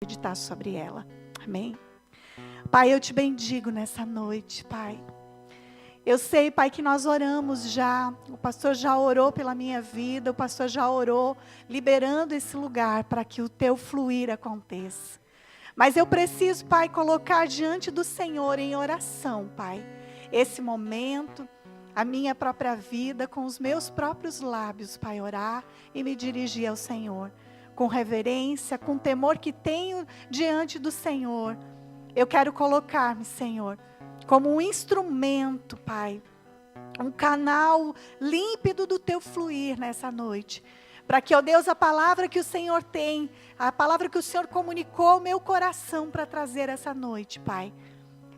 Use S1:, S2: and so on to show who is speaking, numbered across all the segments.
S1: meditar sobre ela. Amém? Pai, eu te bendigo nessa noite, Pai. Eu sei, Pai, que nós oramos já. O pastor já orou pela minha vida. O pastor já orou, liberando esse lugar para que o teu fluir aconteça. Mas eu preciso, Pai, colocar diante do Senhor em oração, Pai, esse momento, a minha própria vida, com os meus próprios lábios, Pai, orar e me dirigir ao Senhor. Com reverência, com temor que tenho diante do Senhor. Eu quero colocar-me, Senhor, como um instrumento, Pai, um canal límpido do teu fluir nessa noite. Para que, ó Deus, a palavra que o Senhor tem, a palavra que o Senhor comunicou ao meu coração para trazer essa noite, Pai,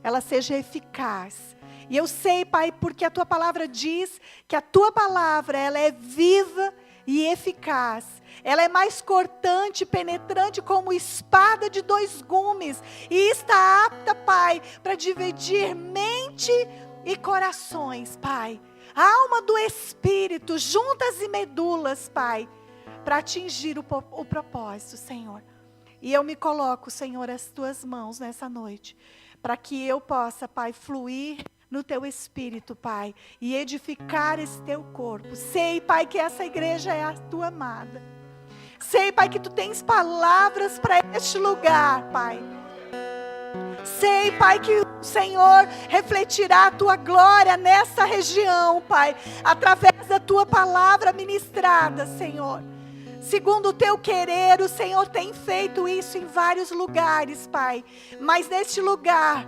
S1: ela seja eficaz. E eu sei, Pai, porque a tua palavra diz que a tua palavra, ela é viva e eficaz. Ela é mais cortante, penetrante, como espada de 2 gumes. E está apta, Pai, para dividir mente e corações, Pai. A alma do Espírito, juntas e medulas, Pai, para atingir o propósito, Senhor. E eu me coloco, Senhor, às tuas mãos nessa noite, para que eu possa, Pai, fluir no teu Espírito, Pai, e edificar esse teu corpo. Sei, Pai, que essa igreja é a tua amada. Sei, Pai, que tu tens palavras para este lugar, Pai. Sei, Pai, que o Senhor refletirá a tua glória nessa região, Pai, através da tua palavra ministrada, Senhor. Segundo o teu querer, o Senhor tem feito isso em vários lugares, Pai. Mas neste lugar,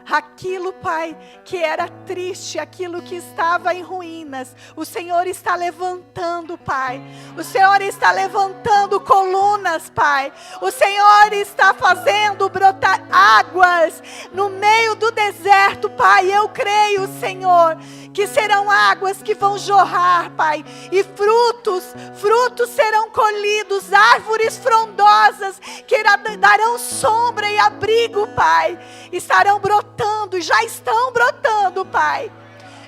S1: aquilo, Pai, que era triste, aquilo que estava em ruínas, o Senhor está levantando, Pai. O Senhor está levantando colunas, Pai. O Senhor está fazendo brotar águas no meio do deserto, Pai. Eu creio, Senhor, que serão águas que vão jorrar, Pai. E frutos serão colhidos, árvores frondosas que darão sombra e abrigo, Pai. Estarão brotando e já estão brotando, Pai.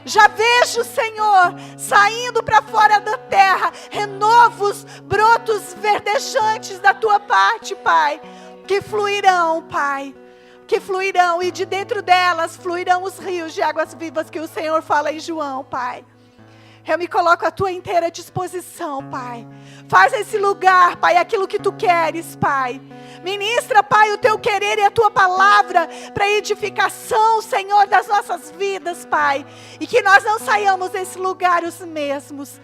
S1: Já vejo, Senhor, saindo para fora da terra, renovos, brotos verdejantes da tua parte, Pai, que fluirão, Pai, que fluirão, e de dentro delas fluirão os rios de águas vivas que o Senhor fala em João, Pai. Eu me coloco à tua inteira disposição, Pai. Faz esse lugar, Pai, aquilo que tu queres, Pai. Ministra, Pai, o teu querer e a tua palavra para edificação, Senhor, das nossas vidas, Pai. E que nós não saiamos desse lugar os mesmos,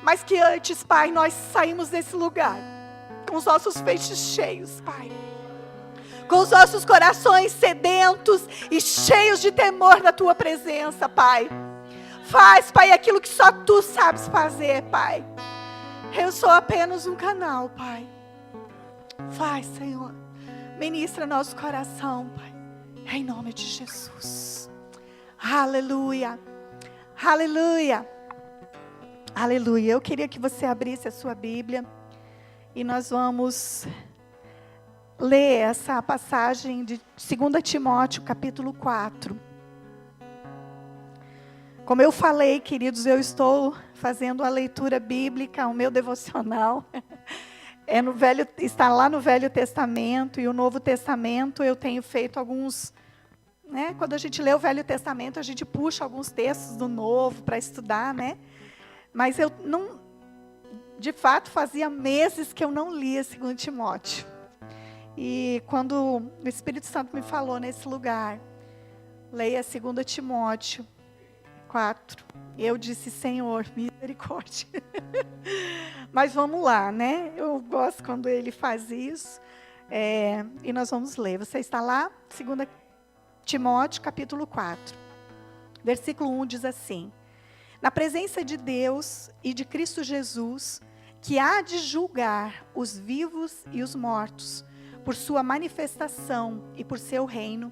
S1: mas que antes, Pai, nós saímos desse lugar com os nossos feixes cheios, Pai. Com os nossos corações sedentos e cheios de temor da tua presença, Pai. Faz, Pai, aquilo que só tu sabes fazer, Pai. Eu sou apenas um canal, Pai. Faz, Senhor. Ministra nosso coração, Pai. Em nome de Jesus. Aleluia. Aleluia. Aleluia. Eu queria que você abrisse a sua Bíblia. E nós vamos ler essa passagem de 2 Timóteo, capítulo 4. Como eu falei, queridos, eu estou fazendo a leitura bíblica, o meu devocional. Está lá no Velho Testamento e o Novo Testamento. Eu tenho feito alguns, né? Quando a gente lê o Velho Testamento, a gente puxa alguns textos do Novo para estudar, né? Mas eu não, de fato, fazia meses que eu não lia 2 Timóteo. E quando o Espírito Santo me falou nesse lugar, leia 2 Timóteo 4. Eu disse, Senhor, misericórdia. Mas vamos lá, né? Eu gosto quando ele faz isso. E nós vamos ler. Você está lá? 2 Timóteo, capítulo 4. Versículo 1 diz assim: Na presença de Deus e de Cristo Jesus, que há de julgar os vivos e os mortos, por sua manifestação e por seu reino,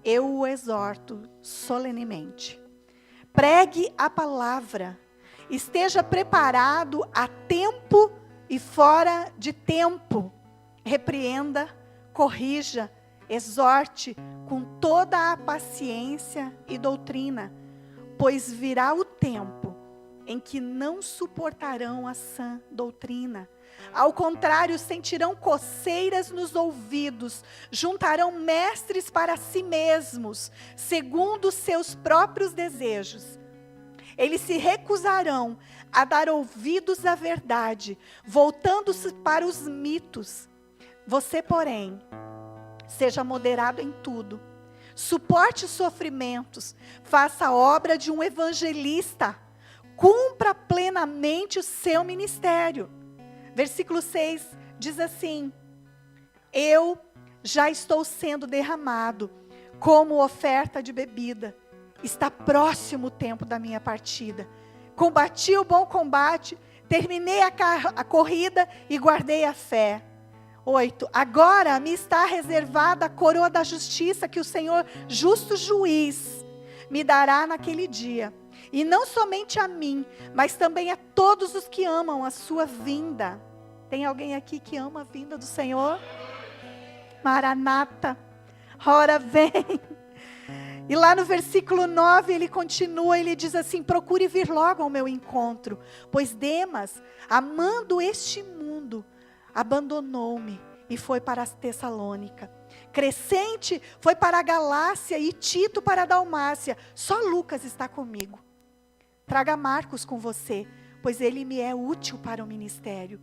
S1: eu o exorto solenemente. Pregue a palavra, esteja preparado a tempo e fora de tempo. Repreenda, corrija, exorte com toda a paciência e doutrina, pois virá o tempo em que não suportarão a sã doutrina, Ao contrário, sentirão coceiras nos ouvidos, juntarão mestres para si mesmos, segundo seus próprios desejos. Eles se recusarão a dar ouvidos à verdade, voltando-se para os mitos. Você, porém, seja moderado em tudo, suporte sofrimentos, faça a obra de um evangelista, cumpra plenamente o seu ministério. Versículo 6 diz assim: eu já estou sendo derramado como oferta de bebida. Está próximo o tempo da minha partida. Combati o bom combate, terminei a corrida e guardei a fé. 8. Agora me está reservada a coroa da justiça que o Senhor, justo juiz, me dará naquele dia. E não somente a mim, mas também a todos os que amam a sua vinda. Tem alguém aqui que ama a vinda do Senhor? Maranata, ora vem. E lá no versículo 9 ele continua, ele diz assim: procure vir logo ao meu encontro, pois Demas, amando este mundo, abandonou-me e foi para a Tessalônica. Crescente foi para a Galácia e Tito para a Dalmácia. Só Lucas está comigo. Traga Marcos com você, pois ele me é útil para o ministério.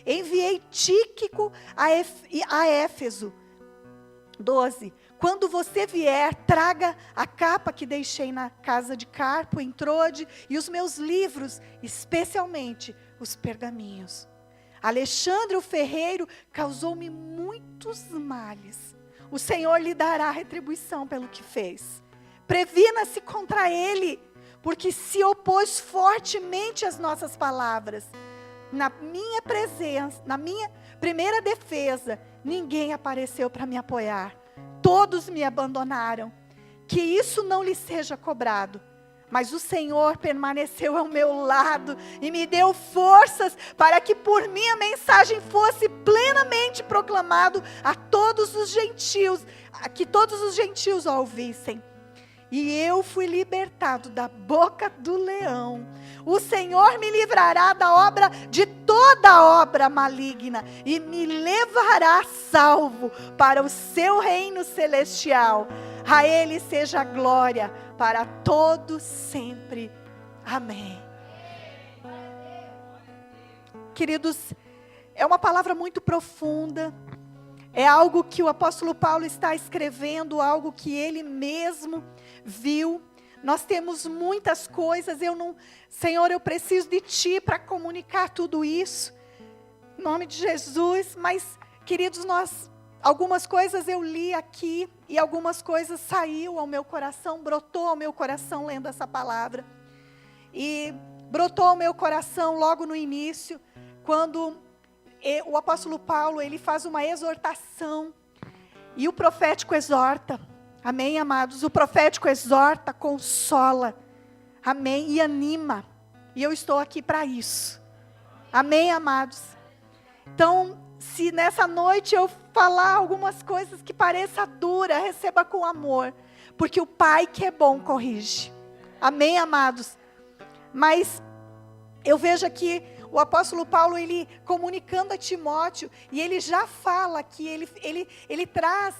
S1: Enviei Tíquico a Éfeso. 12. Quando você vier, traga a capa que deixei na casa de Carpo, em Trode, e os meus livros, especialmente os pergaminhos. Alexandre o ferreiro causou-me muitos males. O Senhor lhe dará retribuição pelo que fez. Previna-se contra ele, porque se opôs fortemente às nossas palavras. Na minha presença, na minha primeira defesa, ninguém apareceu para me apoiar. Todos me abandonaram. Que isso não lhe seja cobrado. Mas o Senhor permaneceu ao meu lado e me deu forças para que por mim a mensagem fosse plenamente proclamado a todos os gentios, que todos os gentios a ouvissem. E eu fui libertado da boca do leão. O Senhor me livrará da obra, de toda obra maligna, e me levará salvo para o seu reino celestial. A Ele seja a glória para todos sempre. Amém. Queridos, é uma palavra muito profunda. É algo que o apóstolo Paulo está escrevendo, algo que ele mesmo viu. Nós temos muitas coisas, Senhor, eu preciso de Ti para comunicar tudo isso, em nome de Jesus. Mas, queridos, algumas coisas eu li aqui, e algumas coisas saiu ao meu coração, brotou ao meu coração lendo essa palavra. E brotou ao meu coração logo no início, quando o apóstolo Paulo, ele faz uma exortação, e o profético exorta. Amém, amados? O profético exorta, consola, amém, e anima. E eu estou aqui para isso. Amém, amados? Então, se nessa noite eu falar algumas coisas que pareça dura, receba com amor, porque o Pai que é bom corrige. Amém, amados? Mas eu vejo aqui o apóstolo Paulo, ele comunicando a Timóteo, e ele já fala que ele traz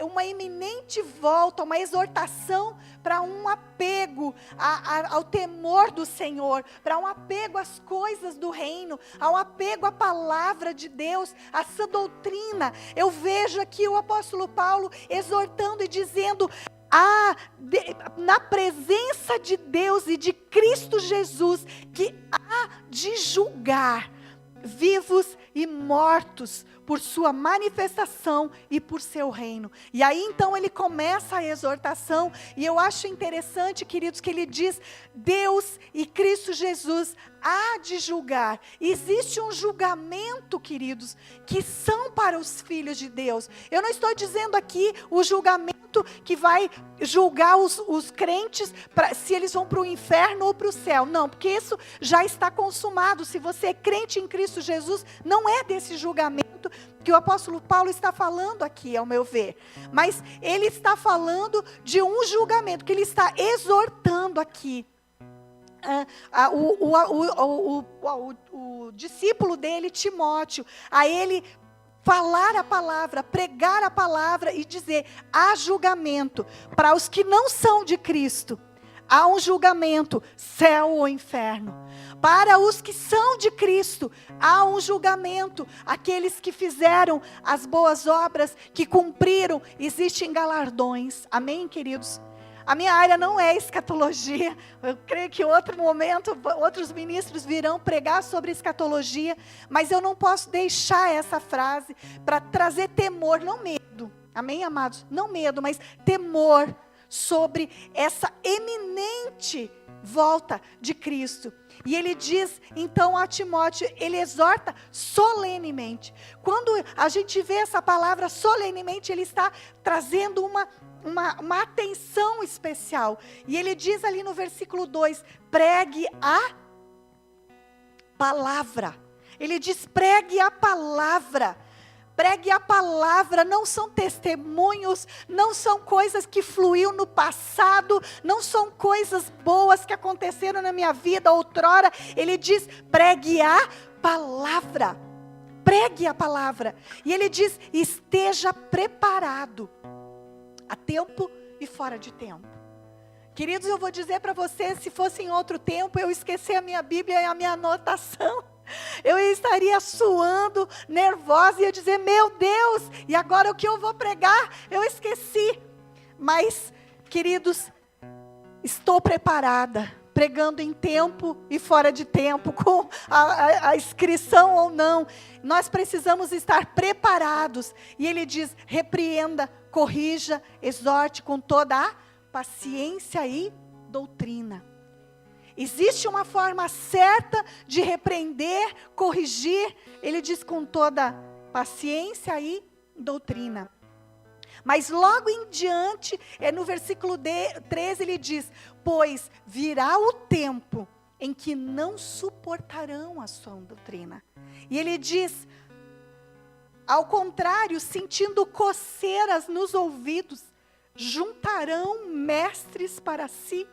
S1: uma iminente volta, uma exortação para um apego ao temor do Senhor, para um apego às coisas do reino, a um apego à palavra de Deus, à sã doutrina. Eu vejo aqui o apóstolo Paulo exortando e dizendo: na presença de Deus e de Cristo Jesus, que há de julgar vivos e mortos por sua manifestação e por seu reino. E aí então ele começa a exortação, e eu acho interessante, queridos, que ele diz: Deus e Cristo Jesus há de julgar. Existe um julgamento, queridos, que são para os filhos de Deus. Eu não estou dizendo aqui o julgamento que vai julgar os crentes, se eles vão para o inferno ou para o céu. Não, porque isso já está consumado. Se você é crente em Cristo Jesus, não é desse julgamento que o apóstolo Paulo está falando aqui, ao meu ver. Mas ele está falando de um julgamento, que ele está exortando aqui. o discípulo dele, Timóteo, a ele falar a palavra, pregar a palavra e dizer: há julgamento para os que não são de Cristo. Há um julgamento, céu ou inferno. Para os que são de Cristo, há um julgamento. Aqueles que fizeram as boas obras, que cumpriram, existem galardões. Amém, queridos? A minha área não é escatologia. Eu creio que em outro momento, outros ministros virão pregar sobre escatologia. Mas eu não posso deixar essa frase para trazer temor, não medo. Amém, amados? Não medo, mas temor sobre essa eminente volta de Cristo. E ele diz, então, a Timóteo, ele exorta solenemente. Quando a gente vê essa palavra solenemente, ele está trazendo uma atenção especial. E ele diz ali no versículo 2, pregue a palavra. Ele diz, pregue a palavra. Pregue a palavra, não são testemunhos, não são coisas que fluíram no passado, não são coisas boas que aconteceram na minha vida outrora. Ele diz, pregue a palavra. Pregue a palavra. E ele diz, esteja preparado, a tempo e fora de tempo. Queridos, eu vou dizer para vocês, se fosse em outro tempo, eu esqueci a minha Bíblia e a minha anotação. Eu estaria suando, nervosa, e ia dizer, meu Deus, e agora o que eu vou pregar? Eu esqueci. Mas, queridos, estou preparada, pregando em tempo e fora de tempo, com a inscrição ou não. Nós precisamos estar preparados. E ele diz, repreenda, corrija, exorte com toda a paciência e doutrina. Existe uma forma certa de repreender, corrigir. Ele diz com toda paciência e doutrina. Mas logo em diante, no versículo 13, ele diz, pois virá o tempo em que não suportarão a sua doutrina. E ele diz, ao contrário, sentindo coceiras nos ouvidos, juntarão mestres para si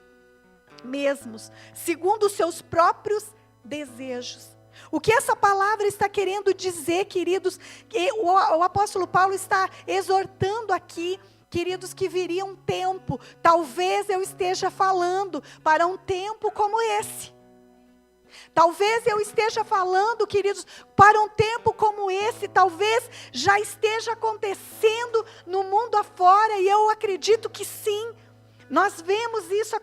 S1: mesmos, segundo os seus próprios desejos. O que essa palavra está querendo dizer, queridos, que o apóstolo Paulo está exortando aqui, queridos, que viria um tempo, talvez eu esteja falando para um tempo como esse. Talvez eu esteja falando, queridos, para um tempo como esse, talvez já esteja acontecendo no mundo afora, e eu acredito que sim. Nós vemos isso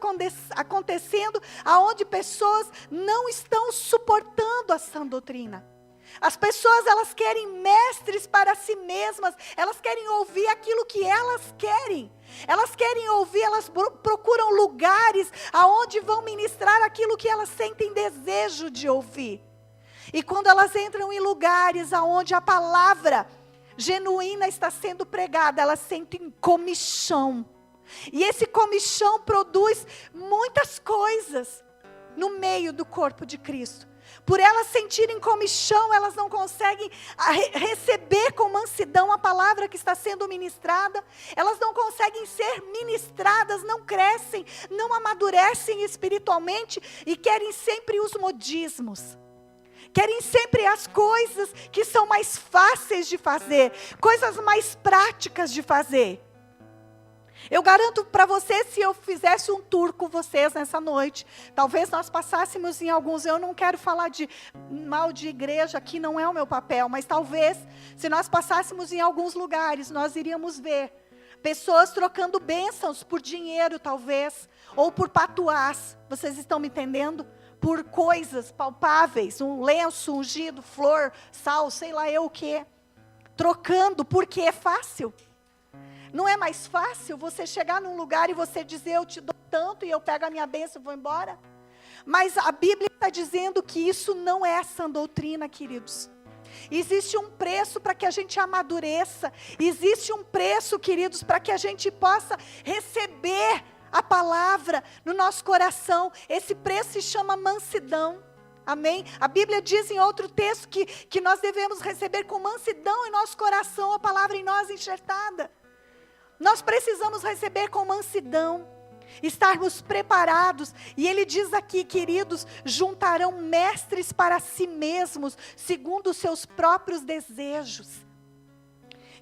S1: acontecendo, aonde pessoas não estão suportando a sã doutrina. As pessoas, elas querem mestres para si mesmas, elas querem ouvir aquilo que elas querem. Elas querem ouvir, elas procuram lugares aonde vão ministrar aquilo que elas sentem desejo de ouvir. E quando elas entram em lugares aonde a palavra genuína está sendo pregada, elas sentem comichão. E esse comichão produz muitas coisas no meio do corpo de Cristo. Por elas sentirem comichão, elas não conseguem receber com mansidão a palavra que está sendo ministrada. Elas não conseguem ser ministradas, não crescem, não amadurecem espiritualmente e querem sempre os modismos. Querem sempre as coisas que são mais fáceis de fazer, coisas mais práticas de fazer. Eu garanto para vocês, se eu fizesse um tour com vocês nessa noite, talvez nós passássemos em alguns, eu não quero falar mal de igreja, aqui não é o meu papel, mas talvez, se nós passássemos em alguns lugares, nós iríamos ver pessoas trocando bênçãos por dinheiro, talvez, ou por patuás, vocês estão me entendendo? Por coisas palpáveis, um lenço ungido, flor, sal, sei lá eu o que, trocando, porque é fácil. Não é mais fácil você chegar num lugar e você dizer, eu te dou tanto e eu pego a minha bênção e vou embora? Mas a Bíblia está dizendo que isso não é sã doutrina, queridos. Existe um preço para que a gente amadureça. Existe um preço, queridos, para que a gente possa receber a palavra no nosso coração. Esse preço se chama mansidão. Amém? A Bíblia diz em outro texto que nós devemos receber com mansidão em nosso coração a palavra em nós enxertada. Nós precisamos receber com mansidão. estarmos preparados. E ele diz aqui, queridos, juntarão mestres para si mesmos, segundo os seus próprios desejos.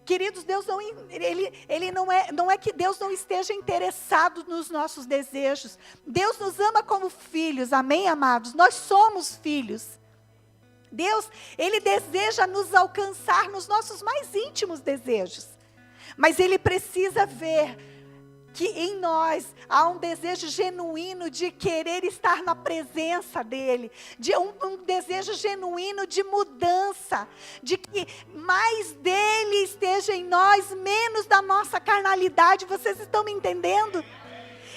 S1: Queridos, Deus não é que Deus não esteja interessado nos nossos desejos. Deus nos ama como filhos, amém, amados? Nós somos filhos. Deus, Ele deseja nos alcançar nos nossos mais íntimos desejos. Mas Ele precisa ver que em nós há um desejo genuíno de querer estar na presença dEle, de um desejo genuíno de mudança, de que mais dEle esteja em nós, menos da nossa carnalidade. Vocês estão me entendendo?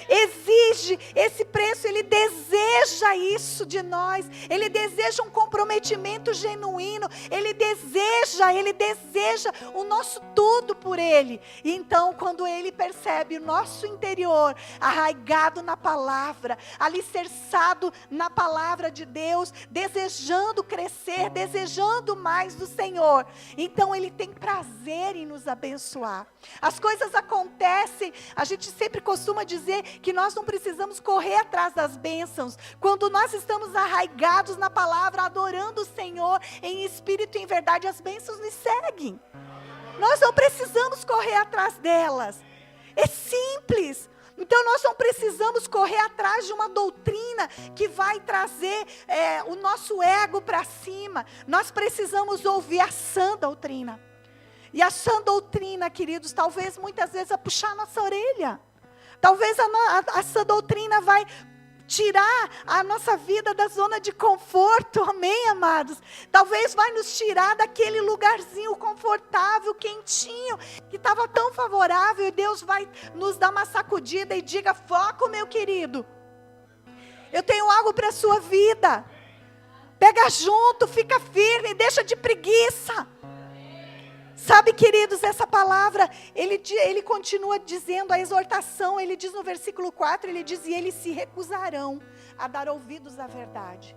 S1: Exige esse preço, Ele deseja isso de nós, Ele deseja um comprometimento genuíno, Ele deseja o nosso tudo por Ele. E então, quando Ele percebe o nosso interior arraigado na palavra, alicerçado na palavra de Deus, desejando crescer, desejando mais do Senhor, então Ele tem prazer em nos abençoar. As coisas acontecem, a gente sempre costuma dizer que nós não precisamos correr atrás das bênçãos. Quando nós estamos arraigados na palavra, adorando o Senhor em espírito e em verdade, as bênçãos nos seguem. Nós não precisamos correr atrás delas. É simples. Então nós não precisamos correr atrás de uma doutrina que vai trazer o nosso ego para cima. Nós precisamos ouvir a sã doutrina. E a sã doutrina, queridos, talvez muitas vezes a puxar a nossa orelha. Talvez a sã doutrina vai tirar a nossa vida da zona de conforto, amém, amados? Talvez vai nos tirar daquele lugarzinho confortável, quentinho, que estava tão favorável, e Deus vai nos dar uma sacudida e diga: foco, meu querido, eu tenho algo para a sua vida, pega junto, fica firme, deixa de preguiça. Sabe, queridos, essa palavra, ele continua dizendo a exortação, ele diz no versículo 4, ele diz: e eles se recusarão a dar ouvidos à verdade.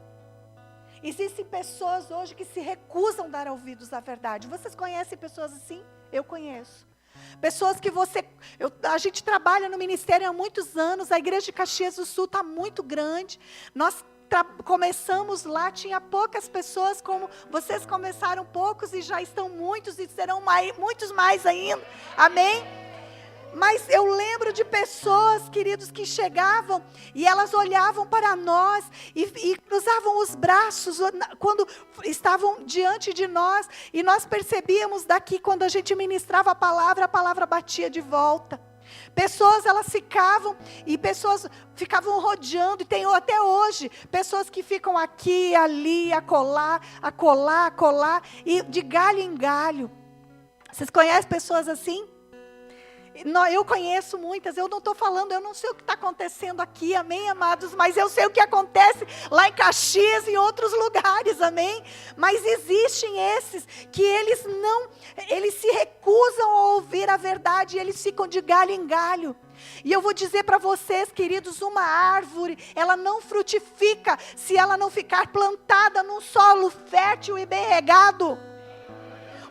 S1: Existem pessoas hoje que se recusam a dar ouvidos à verdade. Vocês conhecem pessoas assim? Eu conheço. Pessoas que a gente trabalha no ministério há muitos anos, a igreja de Caxias do Sul está muito grande, nós começamos lá, tinha poucas pessoas, como vocês começaram poucos e já estão muitos e serão muitos mais ainda, amém? Mas eu lembro de pessoas, queridos, que chegavam e elas olhavam para nós e cruzavam os braços quando estavam diante de nós, e nós percebíamos daqui, quando a gente ministrava a palavra batia de volta. Pessoas, elas ficavam, e pessoas ficavam rodeando, e tem até hoje, pessoas que ficam aqui, ali, acolá, e de galho em galho. Vocês conhecem pessoas assim? Eu conheço muitas, eu não estou falando, eu não sei o que está acontecendo aqui, amém, amados, mas eu sei o que acontece lá em Caxias e em outros lugares, amém? Mas existem esses que eles se recusam a ouvir a verdade, e eles ficam de galho em galho. E eu vou dizer para vocês, queridos, uma árvore, ela não frutifica se ela não ficar plantada num solo fértil e bem regado.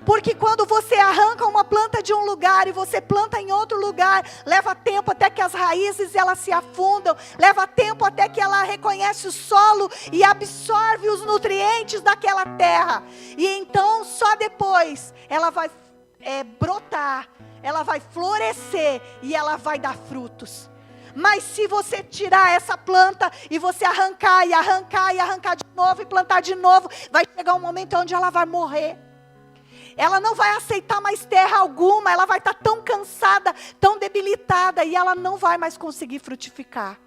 S1: Porque quando você arranca uma planta de um lugar e você planta em outro lugar, leva tempo até que as raízes elas se afundam, leva tempo até que ela reconhece o solo e absorve os nutrientes daquela terra. E então só depois ela vai brotar, ela vai florescer e ela vai dar frutos. Mas se você tirar essa planta e você arrancar de novo e plantar de novo, vai chegar um momento onde ela vai morrer. Ela não vai aceitar mais terra alguma, ela vai estar tão cansada, tão debilitada, e ela não vai mais conseguir frutificar.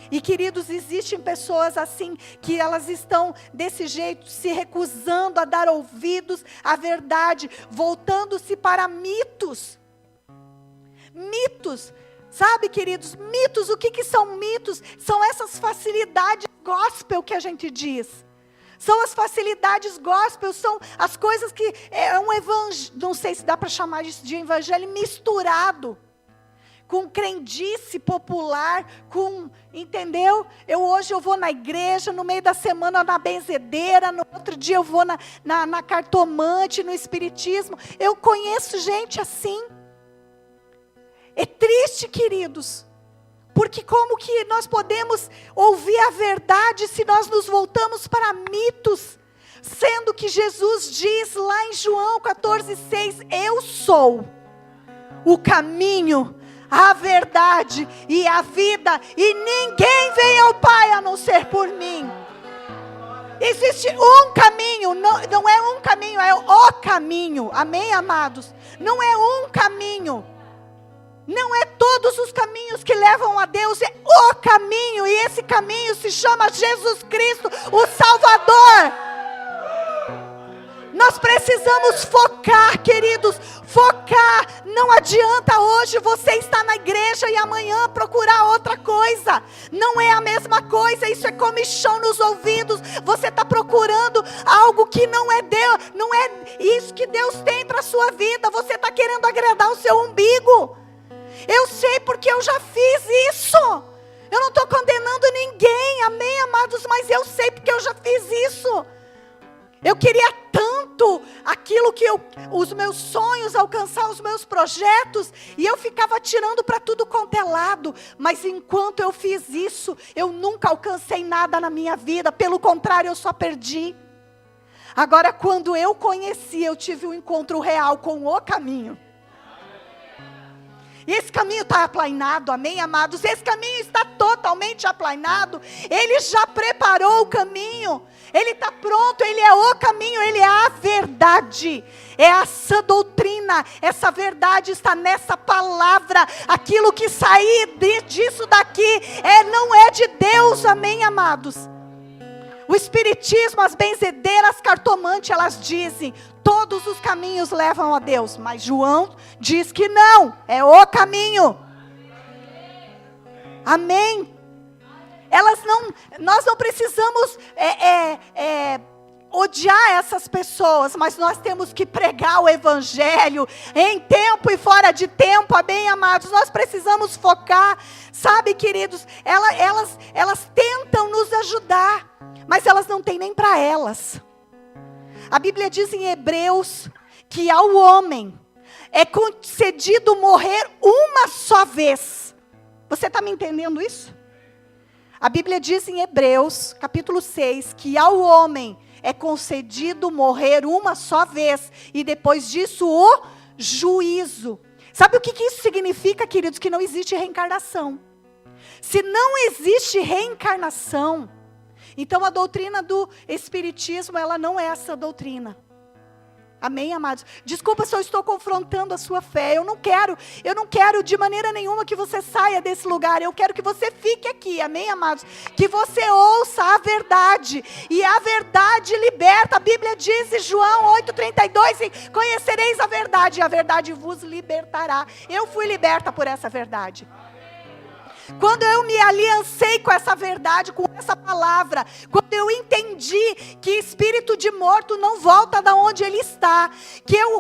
S1: E, queridos, existem pessoas assim, que elas estão desse jeito, se recusando a dar ouvidos à verdade, voltando-se para mitos. Mitos, sabe, queridos, mitos, o que são mitos? São essas facilidades gospel que a gente diz. São as facilidades gospel, são as coisas que é um evangelho, não sei se dá para chamar isso de evangelho misturado, com crendice popular, entendeu? Hoje eu vou na igreja, no meio da semana na benzedeira, no outro dia eu vou na cartomante, no espiritismo. Eu conheço gente assim. É triste, queridos, Porque como que nós podemos ouvir a verdade se nós nos voltamos para mitos? Sendo que Jesus diz lá em João 14,6, eu sou o caminho, a verdade e a vida, e ninguém vem ao Pai a não ser por mim. Existe um caminho, não é um caminho, é o caminho, amém, amados? Não é um caminho, não é todos os caminhos que levam a Deus, é o caminho, e esse caminho se chama Jesus Cristo, o Salvador. Nós precisamos focar, queridos, focar. Não adianta hoje você estar na igreja e amanhã procurar outra coisa. Não é a mesma coisa, isso é comichão nos ouvidos. Você está procurando algo que não é Deus, não é isso que Deus tem para a sua vida. Você está querendo agradar o seu umbigo. Eu sei porque eu já fiz isso. Eu não estou condenando ninguém, amém, amados, mas eu sei porque eu já fiz isso. Eu queria tanto aquilo que os meus sonhos, alcançar os meus projetos, e eu ficava tirando para tudo quanto é lado, mas enquanto eu fiz isso, eu nunca alcancei nada na minha vida, pelo contrário, eu só perdi. Agora, quando eu conheci, eu tive um encontro real com o caminho. E esse caminho está aplainado, amém, amados? Esse caminho está totalmente aplainado. Ele já preparou o caminho. Ele está pronto, Ele é o caminho, Ele é a verdade. É a sã doutrina. Essa verdade está nessa palavra. Aquilo que sair disso daqui não é de Deus, amém, amados? O espiritismo, as benzedeiras, cartomantes, elas dizem, todos os caminhos levam a Deus. Mas João diz que não, é o caminho. Amém? Nós não precisamos odiar essas pessoas, mas nós temos que pregar o evangelho em tempo e fora de tempo, amém, amados? Nós precisamos focar, sabe, queridos, elas tentam nos ajudar, mas elas não têm nem para elas. A Bíblia diz em Hebreus que ao homem é concedido morrer uma só vez. Você está me entendendo isso? A Bíblia diz em Hebreus, capítulo 6, que ao homem é concedido morrer uma só vez, e depois disso o juízo. Sabe o que isso significa, queridos? Que não existe reencarnação. Se não existe reencarnação, então a doutrina do espiritismo, ela não é essa doutrina. Amém, amados? Desculpa se eu estou confrontando a sua fé. Eu não quero de maneira nenhuma que você saia desse lugar. Eu quero que você fique aqui, amém, amados? Que você ouça a verdade. E a verdade liberta. A Bíblia diz em João 8,32, conhecereis a verdade, e a verdade vos libertará. Eu fui liberta por essa verdade. Quando eu me aliancei com essa verdade, com essa palavra, quando eu entendi que espírito de morto não volta da onde ele está,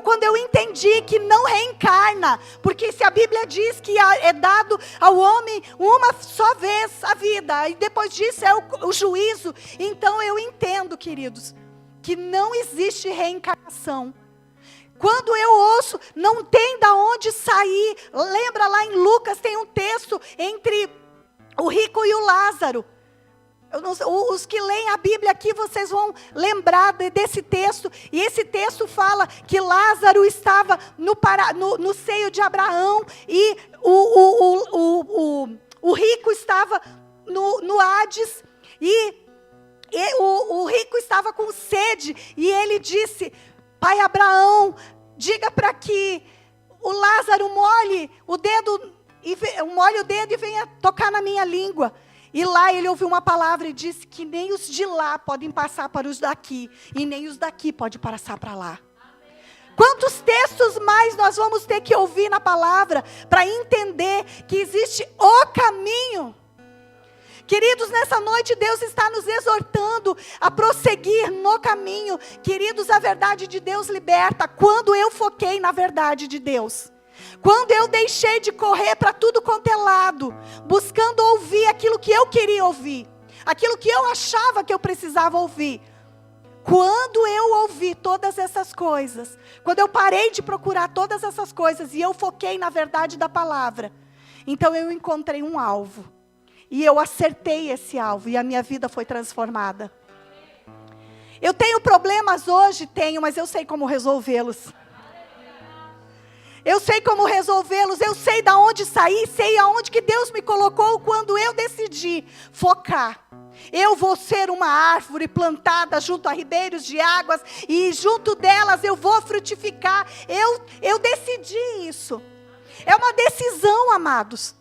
S1: quando eu entendi que não reencarna, porque se a Bíblia diz que é dado ao homem uma só vez a vida, e depois disso é o juízo, então eu entendo, queridos, que não existe reencarnação. Quando eu ouço, não tem da onde sair. Lembra lá em Lucas, tem um texto entre o rico e o Lázaro. Os que leem a Bíblia aqui, vocês vão lembrar desse texto. E esse texto fala que Lázaro estava no seio de Abraão. E o rico estava no Hades. E o rico estava com sede. E ele disse: Pai Abraão, diga para que o Lázaro molhe o dedo e venha tocar na minha língua. E lá ele ouviu uma palavra e disse que nem os de lá podem passar para os daqui, e nem os daqui podem passar para lá. Quantos textos mais nós vamos ter que ouvir na palavra para entender que existe o caminho? Queridos, nessa noite Deus está nos exortando a prosseguir no caminho. Queridos, a verdade de Deus liberta. Quando eu foquei na verdade de Deus, quando eu deixei de correr para tudo quanto é lado, buscando ouvir aquilo que eu queria ouvir, aquilo que eu achava que eu precisava ouvir, quando eu ouvi todas essas coisas, quando eu parei de procurar todas essas coisas e eu foquei na verdade da palavra, Então eu encontrei um alvo. E eu acertei esse alvo e a minha vida foi transformada. Eu tenho problemas hoje? Tenho, mas eu sei como resolvê-los. Eu sei como resolvê-los, eu sei de onde sair, sei aonde que Deus me colocou quando eu decidi focar. Eu vou ser uma árvore plantada junto a ribeiros de águas e junto delas eu vou frutificar. Eu decidi isso. É uma decisão, amados.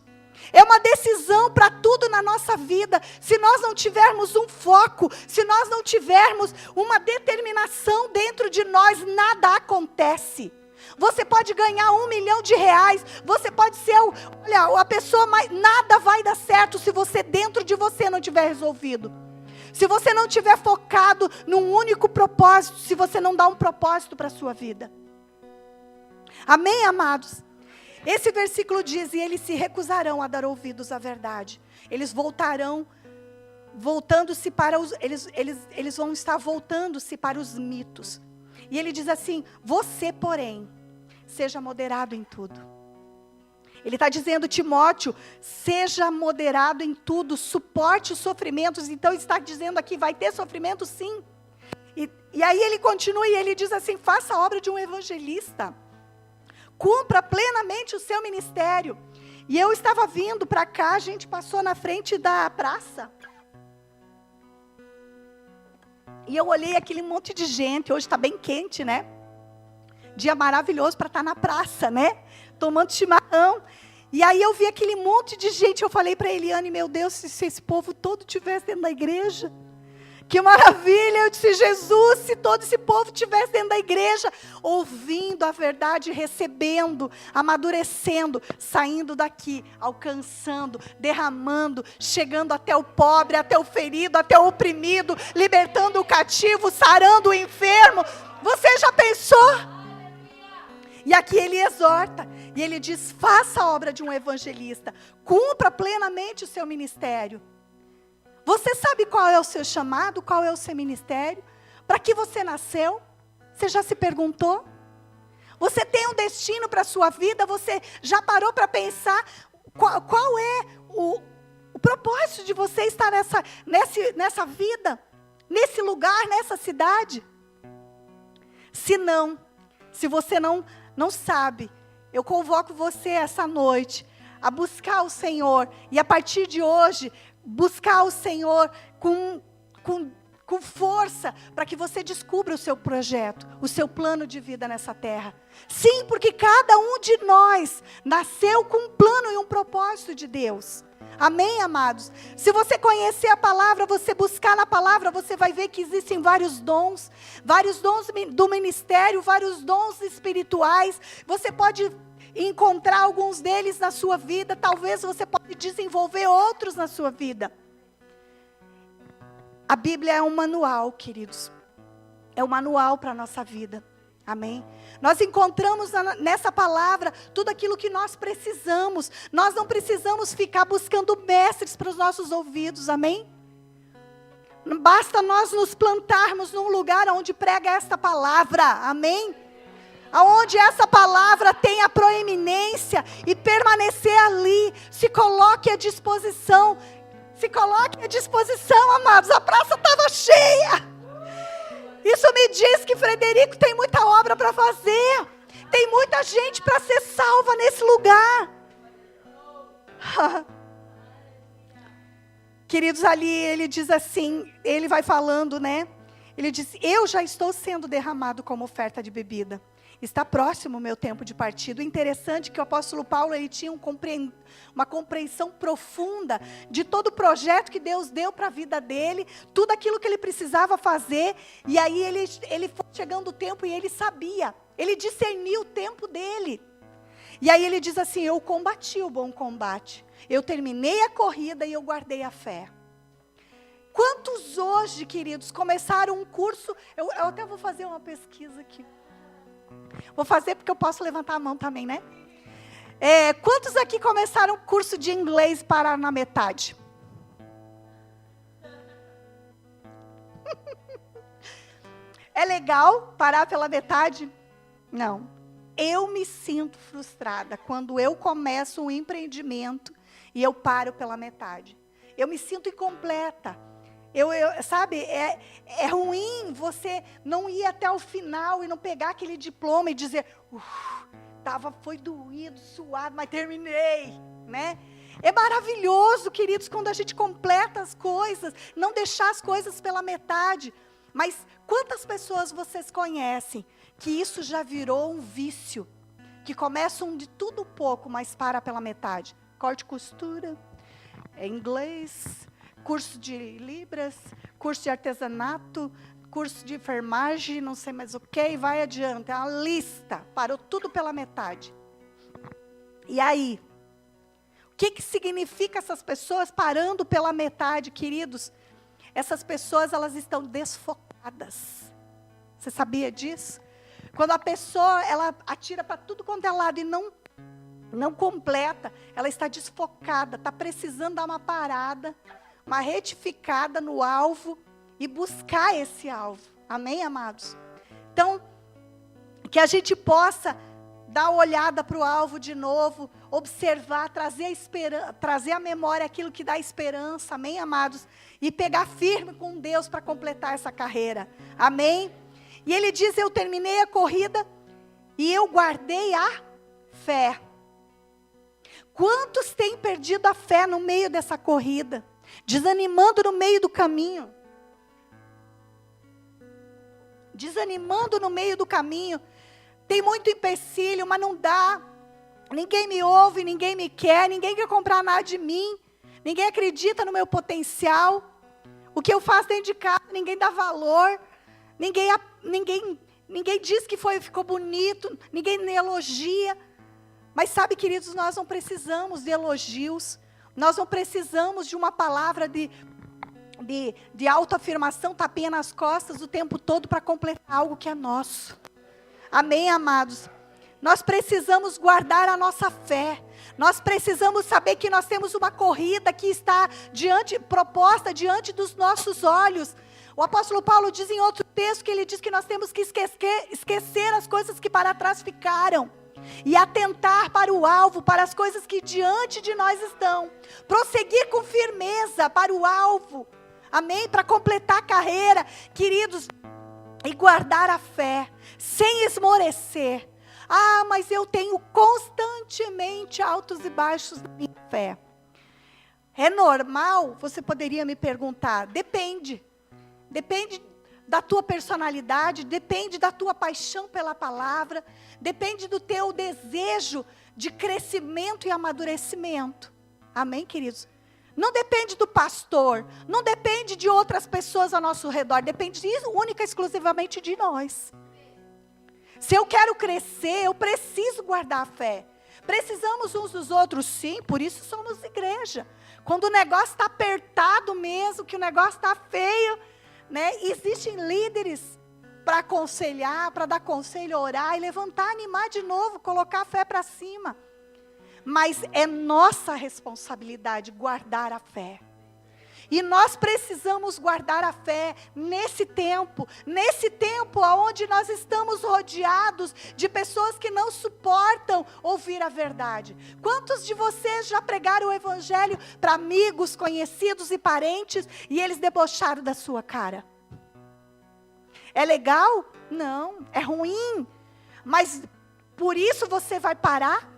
S1: É uma decisão para tudo na nossa vida. Se nós não tivermos um foco, se nós não tivermos uma determinação dentro de nós, nada acontece. Você pode ganhar R$1 milhão, você pode ser, a pessoa, mas nada vai dar certo se você dentro de você não tiver resolvido. Se você não tiver focado num único propósito, se você não dá um propósito para a sua vida. Amém, amados? Esse versículo diz, e eles se recusarão a dar ouvidos à verdade. Eles voltando-se para os, eles vão estar voltando-se para os mitos. E ele diz assim, você, porém, seja moderado em tudo. Ele está dizendo, Timóteo, seja moderado em tudo, suporte os sofrimentos. Então, ele está dizendo aqui, vai ter sofrimento sim. E aí ele continua e ele diz assim, faça a obra de um evangelista. Cumpra plenamente o seu ministério. E eu estava vindo para cá, a gente passou na frente da praça. E eu olhei aquele monte de gente, hoje está bem quente, né? Dia maravilhoso para estar na praça, né? Tomando chimarrão. E aí eu vi aquele monte de gente, eu falei para a Eliane, meu Deus, se esse povo todo estivesse dentro da igreja, que maravilha, eu disse, Jesus, se todo esse povo estivesse dentro da igreja, ouvindo a verdade, recebendo, amadurecendo, saindo daqui, alcançando, derramando, chegando até o pobre, até o ferido, até o oprimido, libertando o cativo, sarando o enfermo. Você já pensou? E aqui ele exorta, e ele diz, faça a obra de um evangelista, cumpra plenamente o seu ministério. Você sabe qual é o seu chamado, qual é o seu ministério? Para que você nasceu? Você já se perguntou? Você tem um destino para a sua vida? Você já parou para pensar qual é o propósito de você estar nessa vida? Nesse lugar, nessa cidade? Se você não sabe, eu convoco você essa noite a buscar o Senhor. E a partir de hoje, buscar o Senhor com força, para que você descubra o seu projeto, o seu plano de vida nessa terra. Sim, porque cada um de nós nasceu com um plano e um propósito de Deus. Amém, amados? Se você conhecer a palavra, você buscar na palavra, você vai ver que existem vários dons do ministério, vários dons espirituais. Você pode encontrar alguns deles na sua vida, talvez você possa desenvolver outros na sua vida. A Bíblia é um manual, queridos. É um manual para a nossa vida. Amém? Nós encontramos nessa palavra tudo aquilo que nós precisamos. Nós não precisamos ficar buscando mestres para os nossos ouvidos. Amém? Basta nós nos plantarmos num lugar onde prega esta palavra. Amém? Aonde essa palavra tem a proeminência e permanecer ali, se coloque à disposição. Se coloque à disposição, amados. A praça estava cheia. Isso me diz que Frederico tem muita obra para fazer. Tem muita gente para ser salva nesse lugar. Queridos, ali ele diz assim, ele vai falando, né? Ele diz, eu já estou sendo derramado como oferta de bebida. Está próximo o meu tempo de partido. Interessante que o apóstolo Paulo, ele tinha uma compreensão profunda de todo o projeto que Deus deu para a vida dele, tudo aquilo que ele precisava fazer, e aí ele foi chegando o tempo e ele sabia, ele discerniu o tempo dele. E aí ele diz assim, eu combati o bom combate, eu terminei a corrida e eu guardei a fé. Quantos hoje, queridos, começaram um curso, eu até vou fazer uma pesquisa aqui. Vou fazer porque eu posso levantar a mão também, né? Quantos aqui começaram curso de inglês e pararam na metade? É legal parar pela metade? Não. eu me sinto frustrada quando eu começo um empreendimento e eu paro pela metade. Eu me sinto incompleta. Sabe, é ruim você não ir até o final e não pegar aquele diploma e dizer, foi doído, suado, mas terminei, né? É maravilhoso, queridos, quando a gente completa as coisas, não deixar as coisas pela metade. Mas quantas pessoas vocês conhecem que isso já virou um vício? Que começam de tudo um pouco, mas para pela metade. Corte e costura, inglês, curso de libras, curso de artesanato, curso de enfermagem, não sei mais o que, vai adiante. É uma lista, parou tudo pela metade. E aí? O que significa essas pessoas parando pela metade, queridos? Essas pessoas, elas estão desfocadas. Você sabia disso? Quando a pessoa, ela atira para tudo quanto é lado e não completa, ela está desfocada, está precisando dar uma parada, uma retificada no alvo e buscar esse alvo. Amém, amados? Então, que a gente possa dar uma olhada para o alvo de novo, observar, trazer à memória aquilo que dá esperança, amém, amados? E pegar firme com Deus para completar essa carreira, amém? E ele diz, eu terminei a corrida e eu guardei a fé. Quantos têm perdido a fé no meio dessa corrida? Desanimando no meio do caminho. Desanimando no meio do caminho. Tem muito empecilho, mas não dá. Ninguém me ouve, ninguém me quer, ninguém quer comprar nada de mim. Ninguém acredita no meu potencial. O que eu faço dentro de casa, ninguém dá valor. Ninguém diz que ficou bonito, ninguém me elogia. Mas sabe, queridos, nós não precisamos de elogios. Nós não precisamos de uma palavra de autoafirmação, tapinha nas costas o tempo todo para completar algo que é nosso. Amém, amados? Nós precisamos guardar a nossa fé. Nós precisamos saber que nós temos uma corrida que está proposta diante dos nossos olhos. O apóstolo Paulo diz em outro texto que ele diz que nós temos que esquecer as coisas que para trás ficaram. E atentar para o alvo, para as coisas que diante de nós estão. Prosseguir com firmeza para o alvo. Amém? Para completar a carreira, queridos, e guardar a fé, sem esmorecer. Mas eu tenho constantemente altos e baixos na minha fé. É normal? Você poderia me perguntar. Depende. Depende da tua personalidade, depende da tua paixão pela palavra, depende do teu desejo de crescimento e amadurecimento. Amém, queridos? Não depende do pastor, não depende de outras pessoas ao nosso redor, depende única e exclusivamente de nós. Se eu quero crescer, eu preciso guardar a fé. Precisamos uns dos outros, sim, por isso somos igreja. Quando o negócio está apertado mesmo, que o negócio está feio, né? Existem líderes para aconselhar, para dar conselho, orar e levantar, animar de novo, colocar a fé para cima. Mas é nossa responsabilidade guardar a fé. E nós precisamos guardar a fé nesse tempo onde nós estamos rodeados de pessoas que não suportam ouvir a verdade. Quantos de vocês já pregaram o evangelho para amigos, conhecidos e parentes e eles debocharam da sua cara? É legal? Não, é ruim. Mas por isso você vai parar?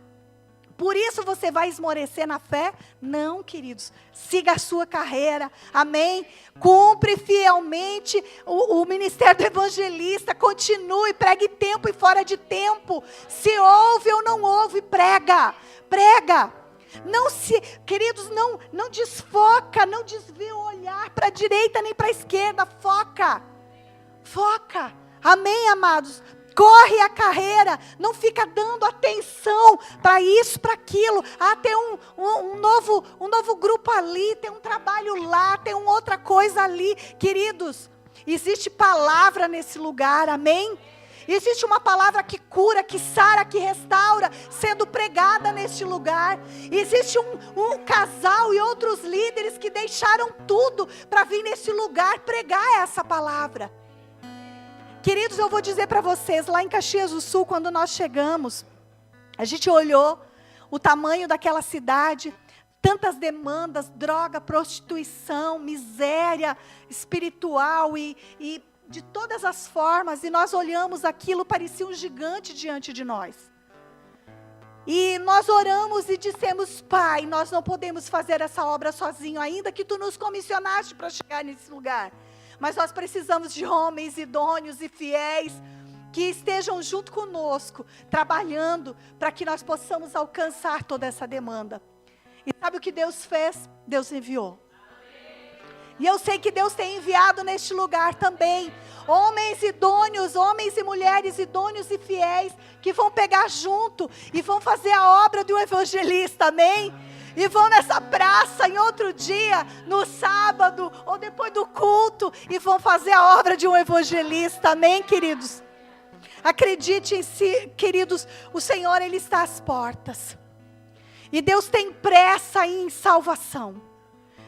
S1: Por isso você vai esmorecer na fé? Não, queridos. Siga a sua carreira. Amém? Cumpre fielmente o ministério do evangelista. Continue, pregue tempo e fora de tempo. Se ouve ou não ouve, prega. Prega. Queridos, não desfoca, não desvia o olhar para a direita nem para a esquerda. Foca. Foca. Amém, amados? Corre a carreira, não fica dando atenção para isso, para aquilo. Tem um novo grupo ali, tem um trabalho lá, tem uma outra coisa ali. Queridos, existe palavra nesse lugar, amém? Existe uma palavra que cura, que sara, que restaura, sendo pregada neste lugar. Existe um casal e outros líderes que deixaram tudo para vir nesse lugar pregar essa palavra. Queridos, eu vou dizer para vocês, lá em Caxias do Sul, quando nós chegamos, a gente olhou o tamanho daquela cidade, tantas demandas, droga, prostituição, miséria espiritual e de todas as formas, e nós olhamos aquilo, parecia um gigante diante de nós. E nós oramos e dissemos: Pai, nós não podemos fazer essa obra sozinho, ainda que Tu nos comissionaste para chegar nesse lugar. Mas nós precisamos de homens idôneos e fiéis, que estejam junto conosco, trabalhando, para que nós possamos alcançar toda essa demanda. E sabe o que Deus fez? Deus enviou. E eu sei que Deus tem enviado neste lugar também homens idôneos, homens e mulheres idôneos e fiéis, que vão pegar junto e vão fazer a obra de um evangelista, amém? E vão nessa praça em outro dia, no sábado, ou depois do culto, e vão fazer a obra de um evangelista, amém, queridos? Acredite em si, queridos, o Senhor, Ele está às portas. E Deus tem pressa em salvação.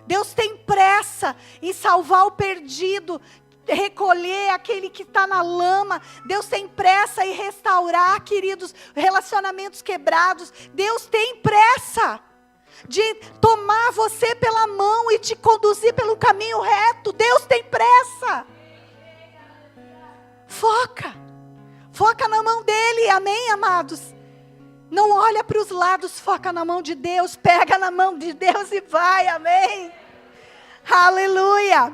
S1: Deus tem pressa em salvar o perdido, recolher aquele que está na lama. Deus tem pressa em restaurar, queridos, relacionamentos quebrados. Deus tem pressa de tomar você pela mão e te conduzir pelo caminho reto. Deus tem pressa. Foca na mão dEle, amém, amados? Não olha para os lados, foca na mão de Deus, pega na mão de Deus e vai, amém? Aleluia!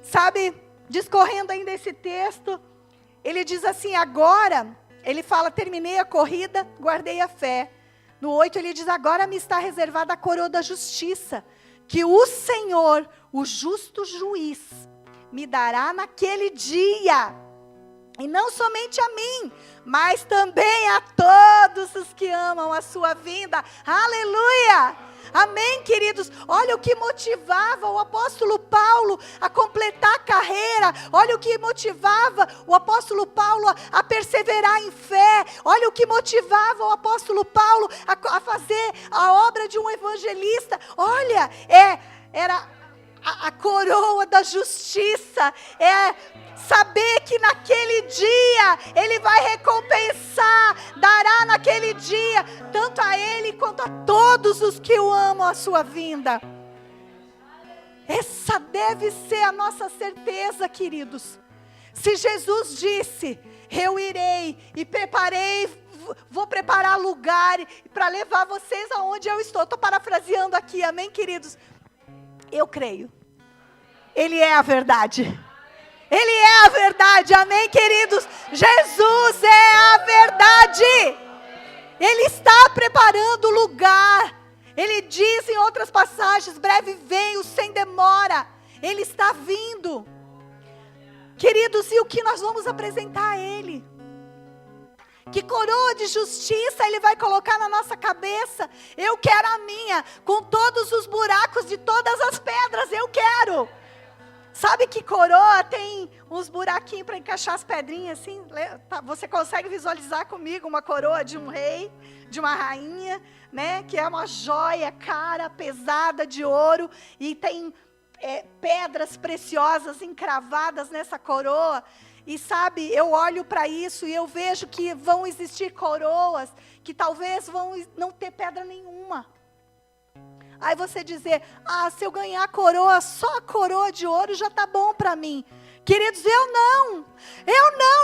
S1: Sabe, discorrendo ainda esse texto, ele diz assim: agora, ele fala, terminei a corrida, guardei a fé. No 8 ele diz: agora me está reservada a coroa da justiça, que o Senhor, o justo juiz, me dará naquele dia. E não somente a mim, mas também a todos os que amam a sua vinda. Aleluia! Amém, queridos? Olha o que motivava o apóstolo Paulo a completar a carreira. Olha o que motivava o apóstolo Paulo a perseverar em fé. Olha o que motivava o apóstolo Paulo a fazer a obra de um evangelista. Olha, era a coroa da justiça. Saber que naquele dia Ele vai recompensar, dará naquele dia, tanto a Ele quanto a todos os que o amam a sua vinda. Essa deve ser a nossa certeza, queridos. Se Jesus disse: eu irei e vou preparar lugar para levar vocês aonde eu estou. Estou parafraseando aqui, amém, queridos? Eu creio. Ele é a verdade. Ele é a verdade, amém, queridos? Jesus é a verdade. Ele está preparando o lugar. Ele diz em outras passagens: breve venho, sem demora. Ele está vindo. Queridos, e o que nós vamos apresentar a Ele? Que coroa de justiça Ele vai colocar na nossa cabeça? Eu quero a minha, com todos os buracos de todas as pedras, eu quero. Sabe que coroa tem uns buraquinhos para encaixar as pedrinhas assim? Você consegue visualizar comigo uma coroa de um rei, de uma rainha, né? Que é uma joia cara, pesada de ouro, e tem pedras preciosas encravadas nessa coroa. E sabe, eu olho para isso e eu vejo que vão existir coroas que talvez vão não ter pedra nenhuma. Aí você dizer: se eu ganhar a coroa, só a coroa de ouro já está bom para mim. Queridos, eu não,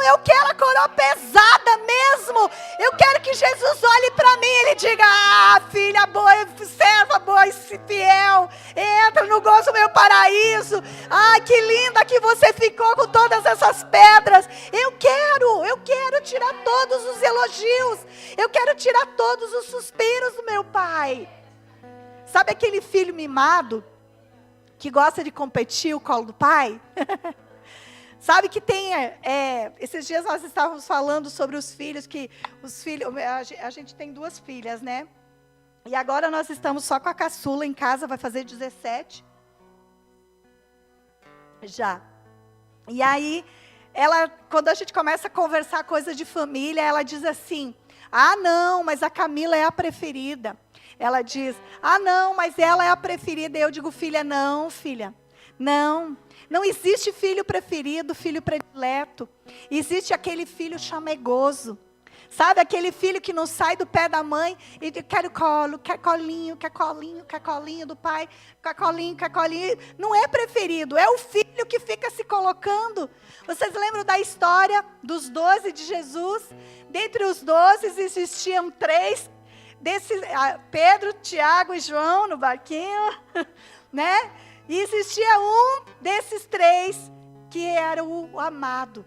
S1: eu quero a coroa pesada mesmo. Eu quero que Jesus olhe para mim e Ele diga: filha boa, serva boa e fiel, entra no gozo do meu paraíso. Que linda que você ficou com todas essas pedras. Eu quero tirar todos os elogios, eu quero tirar todos os suspiros do meu Pai. Sabe aquele filho mimado que gosta de competir o colo do pai? Sabe que tem, esses dias nós estávamos falando sobre os filhos, a gente tem 2 filhas, né? E agora nós estamos só com a caçula em casa, vai fazer 17. Já. E aí, quando a gente começa a conversar coisa de família, ela diz assim: não, mas a Camila é a preferida. Ela diz: não, mas ela é a preferida. E eu digo: filha, Não existe filho preferido, filho predileto. Existe aquele filho chamegoso. Sabe, aquele filho que não sai do pé da mãe e quer o colo, quer colinho, quer colinho, quer colinho do pai, quer colinho, quer colinho. Não é preferido, é o filho que fica se colocando. Vocês lembram da história dos 12 de Jesus? Dentre os 12 existiam 3, Pedro, Tiago e João no barquinho, né? E existia um desses 3 que era o amado,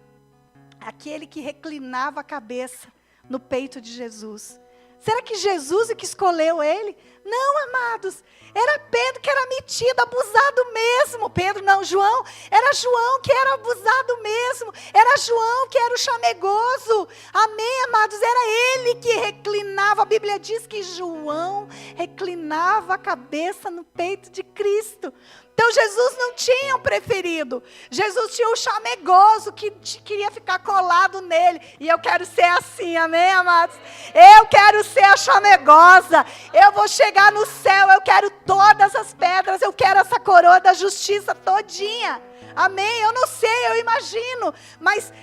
S1: aquele que reclinava a cabeça no peito de Jesus. Será que Jesus é que escolheu ele? Não, amados. Era Pedro que era metido, abusado mesmo. Pedro não, João. Era João que era abusado mesmo. Era João que era o chamegoso. Amém, amados? Era ele que reclinava. A Bíblia diz que João reclinava a cabeça no peito de Cristo. Então Jesus não tinha um preferido. Jesus tinha um chamegoso que queria ficar colado nele. E eu quero ser assim, amém, amados? Eu quero ser a chamegosa. Eu vou chegar no céu, eu quero todas as pedras. Eu quero essa coroa da justiça todinha. Amém? Eu não sei, eu imagino. Mas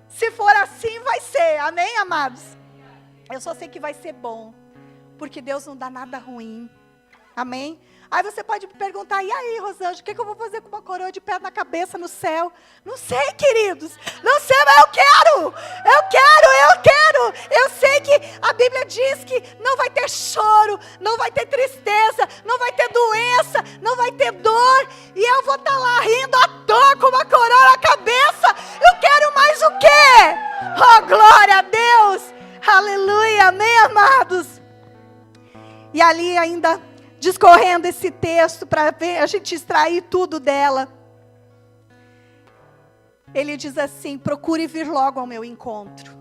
S1: se for assim, vai ser. Amém, amados? Eu só sei que vai ser bom. Porque Deus não dá nada ruim. Amém? Aí você pode me perguntar, e aí, Rosângela, o que eu vou fazer com uma coroa de pedra na cabeça no céu? Não sei, queridos. Não sei, mas eu quero. Eu sei que a Bíblia diz que não vai ter choro, não vai ter tristeza, não vai ter doença, não vai ter dor. E eu vou estar lá rindo à toa com uma coroa na cabeça. Eu quero mais o quê? Oh, glória a Deus. Aleluia, amém, amados? E ali ainda, discorrendo esse texto para a gente extrair tudo dela. Ele diz assim: procure vir logo ao meu encontro.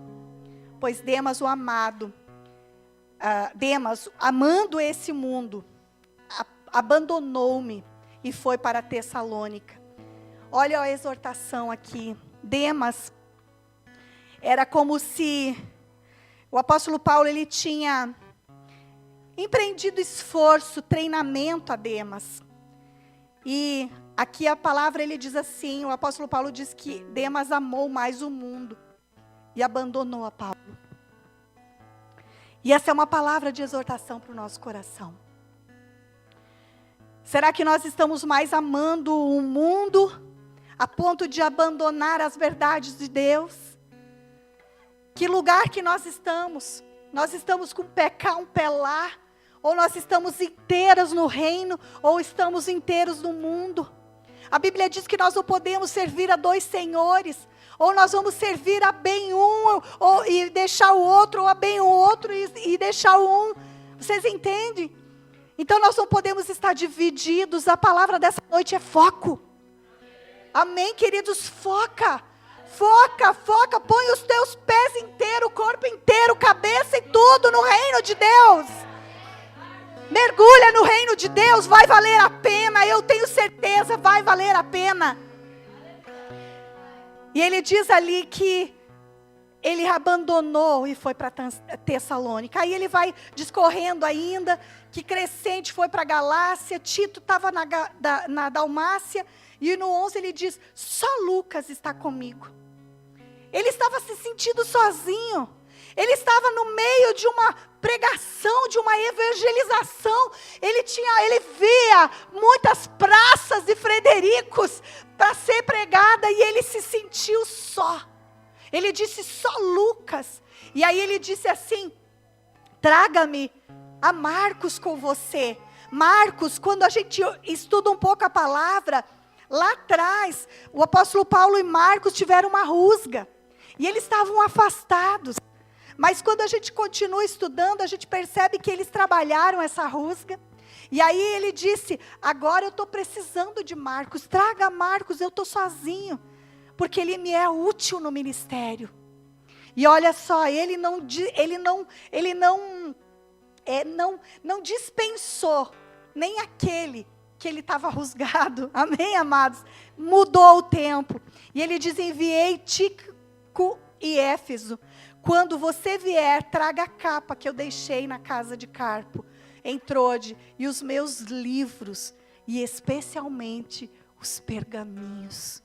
S1: Pois Demas, o amado, Demas, amando esse mundo, abandonou-me e foi para Tessalônica. Olha a exortação aqui. Demas, era como se o apóstolo Paulo, ele tinha empreendido esforço, treinamento a Demas. E aqui a palavra, ele diz assim, o apóstolo Paulo diz que Demas amou mais o mundo e abandonou a Paulo. E essa é uma palavra de exortação para o nosso coração. Será que nós estamos mais amando o mundo a ponto de abandonar as verdades de Deus? Que lugar que nós estamos? Nós estamos com um pé cá, um pé lá? Ou nós estamos inteiras no reino, ou estamos inteiros no mundo? A Bíblia diz que nós não podemos servir a 2 senhores. Ou nós vamos servir a bem um, e deixar o outro, ou a bem o outro e deixar o um. Vocês entendem? Então nós não podemos estar divididos. A palavra dessa noite é foco. Amém, queridos? Foca. Foca, põe os teus pés inteiros, o corpo inteiro, cabeça e tudo no reino de Deus. Mergulha no reino de Deus, vai valer a pena, eu tenho certeza, vai valer a pena. E ele diz ali que ele abandonou e foi para Tessalônica. Aí ele vai discorrendo ainda, que Crescente foi para Galácia, Tito estava na Dalmácia, e no 11 ele diz, só Lucas está comigo. Ele estava se sentindo sozinho. Ele estava no meio de uma pregação, de uma evangelização. Ele via muitas praças de Fredericos para ser pregada e ele se sentiu só. Ele disse, só Lucas. E aí ele disse assim, traga-me a Marcos com você. Marcos, quando a gente estuda um pouco a palavra, lá atrás, o apóstolo Paulo e Marcos tiveram uma rusga. E eles estavam afastados. Mas quando a gente continua estudando, a gente percebe que eles trabalharam essa rusga. E aí ele disse, agora eu estou precisando de Marcos, traga Marcos, eu estou sozinho. Porque ele me é útil no ministério. E olha só, ele não dispensou nem aquele que ele estava rusgado. Amém, amados? Mudou o tempo. E ele diz, enviei Tíquico e Éfeso. Quando você vier, traga a capa que eu deixei na casa de Carpo, em Trode, e os meus livros, e especialmente os pergaminhos.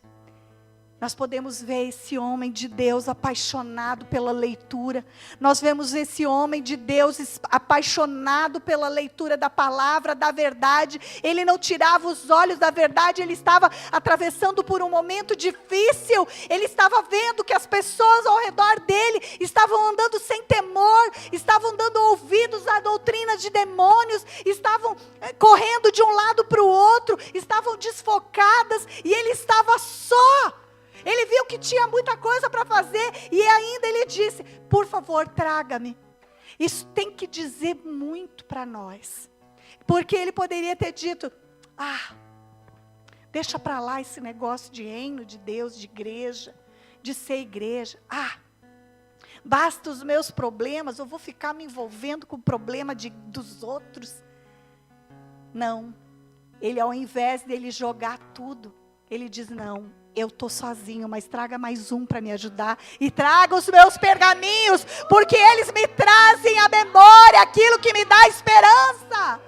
S1: Nós podemos ver esse homem de Deus apaixonado pela leitura. Nós vemos esse homem de Deus apaixonado pela leitura da palavra, da verdade. Ele não tirava os olhos da verdade, ele estava atravessando por um momento difícil. Ele estava vendo que as pessoas ao redor dele estavam andando sem temor, estavam dando ouvidos à doutrina de demônios, estavam correndo de um lado para o outro, estavam desfocadas, e ele estava só. Ele viu que tinha muita coisa para fazer, e ainda ele disse: por favor, traga-me. Isso tem que dizer muito para nós, porque ele poderia ter dito: deixa para lá esse negócio de reino de Deus, de igreja, de ser igreja. Basta os meus problemas, eu vou ficar me envolvendo com o problema dos outros. Não, ele, ao invés dele jogar tudo, ele diz: não, eu estou sozinho, mas traga mais um para me ajudar. E traga os meus pergaminhos, porque eles me trazem à memória aquilo que me dá esperança.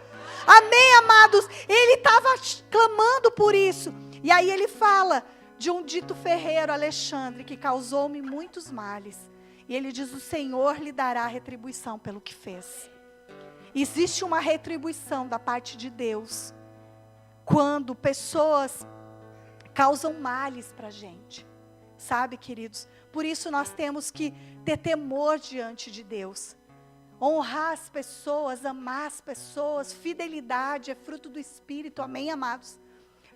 S1: Amém, amados? Ele estava clamando por isso. E aí ele fala de um dito ferreiro, Alexandre, que causou-me muitos males. E ele diz: o Senhor lhe dará retribuição pelo que fez. Existe uma retribuição da parte de Deus quando pessoas causam males para a gente, sabe, queridos? Por isso nós temos que ter temor diante de Deus, honrar as pessoas, amar as pessoas. Fidelidade é fruto do Espírito, amém, amados?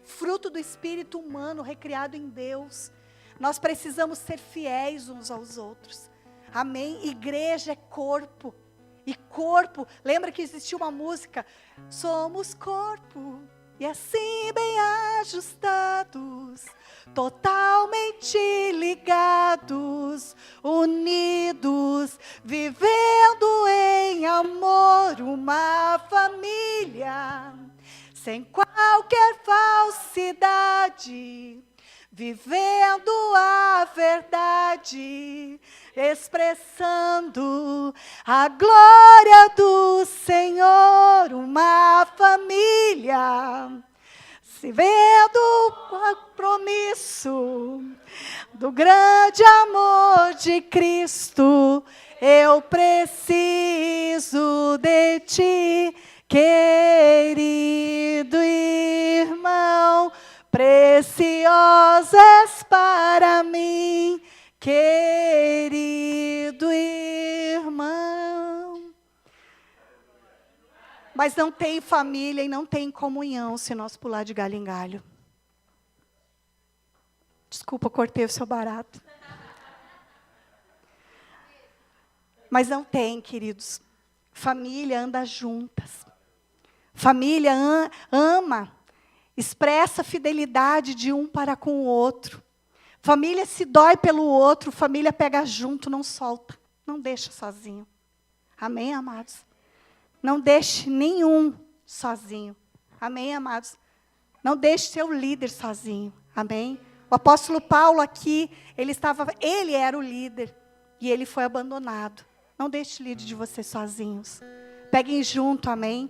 S1: Fruto do Espírito humano, recriado em Deus. Nós precisamos ser fiéis uns aos outros, amém? Igreja é corpo, e corpo, lembra que existia uma música: somos corpo, e assim bem ajustados, totalmente ligados, unidos, vivendo em amor, uma família, sem qualquer falsidade, vivendo a verdade, expressando a glória do Senhor, uma família, se vendo o compromisso do grande amor de Cristo. Eu preciso de ti, querido irmão, preciosas para mim, querido irmão. Mas não tem família e não tem comunhão se nós pular de galho em galho. Desculpa, cortei o seu barato. Mas não tem, queridos. Família anda juntas. Família ama, expressa fidelidade de um para com o outro. Família se dói pelo outro, família pega junto, não solta, não deixa sozinho. Amém, amados? Não deixe nenhum sozinho. Amém, amados? Não deixe seu líder sozinho. Amém? O apóstolo Paulo aqui, ele era o líder e ele foi abandonado. Não deixe o líder de vocês sozinhos. Peguem junto, amém?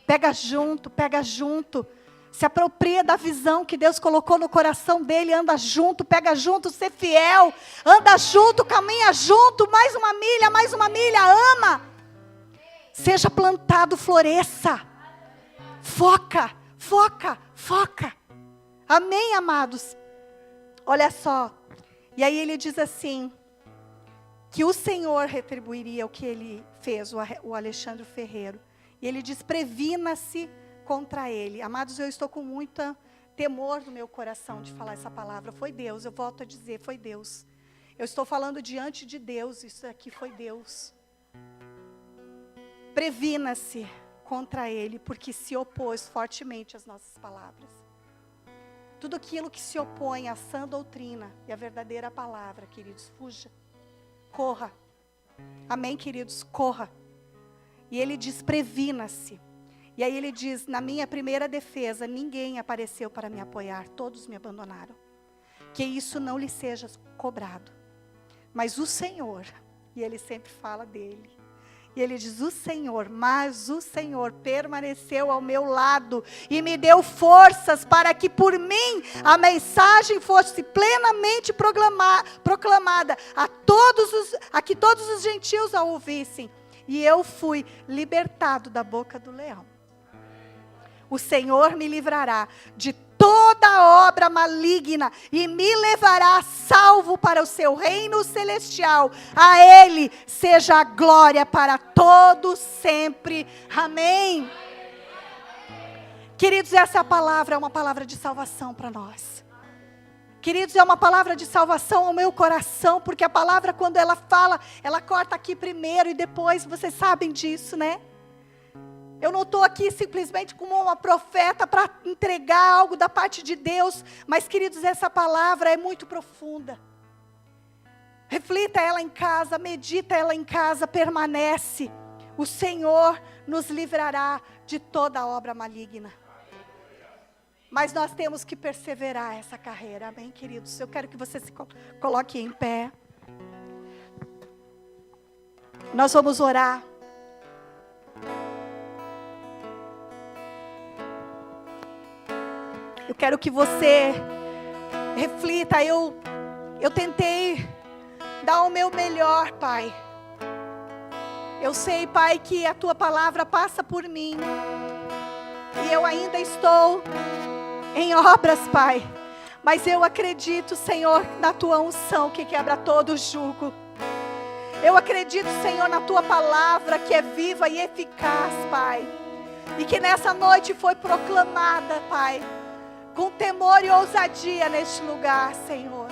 S1: Pega junto, pega junto. Se apropria da visão que Deus colocou no coração dele, anda junto, pega junto, ser fiel, anda junto, caminha junto, mais uma milha, ama. Seja plantado, floresça. Foca, foca, foca. Amém, amados? Olha só. E aí ele diz assim, que o Senhor retribuiria o que ele fez, o Alexandre Ferreiro. E ele diz: previna-se contra ele. Amados, eu estou com muito temor no meu coração de falar essa palavra. Foi Deus, eu volto a dizer, foi Deus. Eu estou falando diante de Deus, isso aqui foi Deus. Previna-se contra ele, porque se opôs fortemente às nossas palavras. Tudo aquilo que se opõe à sã doutrina e à verdadeira palavra, queridos, fuja. Corra. Amém, queridos? Corra. E ele diz: previna-se. E aí ele diz: na minha primeira defesa, ninguém apareceu para me apoiar, todos me abandonaram. Que isso não lhe seja cobrado. Mas o Senhor, e ele sempre fala dele, E ele diz, mas o Senhor permaneceu ao meu lado e me deu forças para que por mim a mensagem fosse plenamente proclamada a que todos os gentios a ouvissem. E eu fui libertado da boca do leão. O Senhor me livrará de toda obra maligna e me levará salvo para o seu reino celestial. A Ele seja a glória para todos sempre. Amém. Queridos, essa palavra é uma palavra de salvação para nós. Queridos, é uma palavra de salvação ao meu coração, porque a palavra, quando ela fala, ela corta aqui primeiro e depois, vocês sabem disso, né? Eu não estou aqui simplesmente como uma profeta para entregar algo da parte de Deus, mas, queridos, essa palavra é muito profunda. Reflita ela em casa, medita ela em casa, permanece. O Senhor nos livrará de toda obra maligna. Mas nós temos que perseverar essa carreira, amém, queridos? Eu quero que você se coloque em pé. Nós vamos orar. Eu quero que você reflita. Eu tentei dar o meu melhor, Pai. Eu sei, Pai, que a Tua palavra passa por mim. E eu ainda estou em obras, Pai. Mas eu acredito, Senhor, na Tua unção que quebra todo jugo. Eu acredito, Senhor, na Tua palavra que é viva e eficaz, Pai. E que nessa noite foi proclamada, Pai, com temor e ousadia neste lugar, Senhor.